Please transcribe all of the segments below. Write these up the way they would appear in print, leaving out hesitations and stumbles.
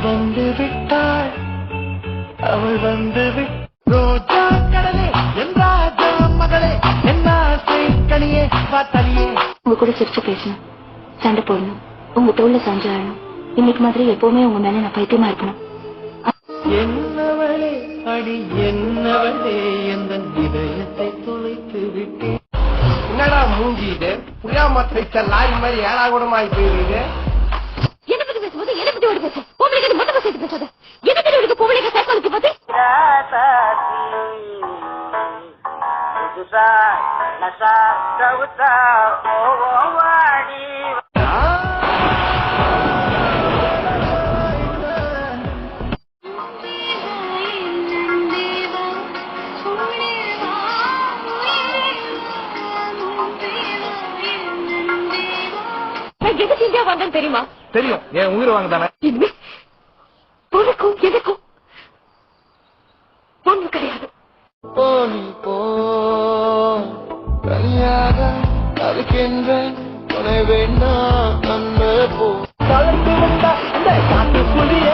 வந்து விட்டாள், அவள் வந்து ரோஜா கடலே என் ராஜா மகளே என்ன கனியே பார்த்தலியே. உங்க கூட சிரிச்சு பேசணும், சண்டை போடணும், உங்க தோல்ல சாஞ்சு ஆடணும். இன்னைக்கு மாதிரி எப்பவுமே உங்க மேல நான் பைத்தியமா இருக்கணும். என்னவளே அடி என்னவளே எந்த இதயத்தை தொலைத்து விட்டேன். என்னடா மூஞ்சி இது, புரியாம லாரி மாதிரி ஏழாகுடமாய் போயிருது. என்ன பத்தி பேசும்போது என்ன பத்தி ஓடி பேசு, பொம்பளைக்கு மட்டும் பேசிட்டு பேசாத. என்ன தெரியும் பொம்பளைக்கு சேர்க்கலுக்கு பார்த்து எதுக்கு இந்தியா வந்தேன்னு தெரியுமா? தெரியும், என் உயிர் வாங்க தானே. இனிமே உனக்கும் எனக்கும் ஒண்ணு கிடையாது. போனி போ கல்யாண அதுக்கென்ற துணை வேண்டாம் நம்ம போ. கலந்து விட்டா அந்த காட்டு புலிய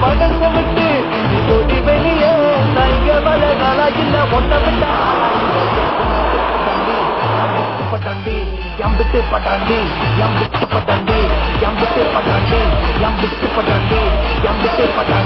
மடங்க விட்டு கொடி வெளியே நைக வள நலாகில்ல ஒன்ன விட்டா பட்டாண்டி எம்பிட்டு பட்டாண்டி எம்பிட்டு பட்டாண்டி எம்பிட்டு பட்டாண்டி எம்பிட்டு பட்டாண்டி எம்பிட்டு பட்டாண்டி.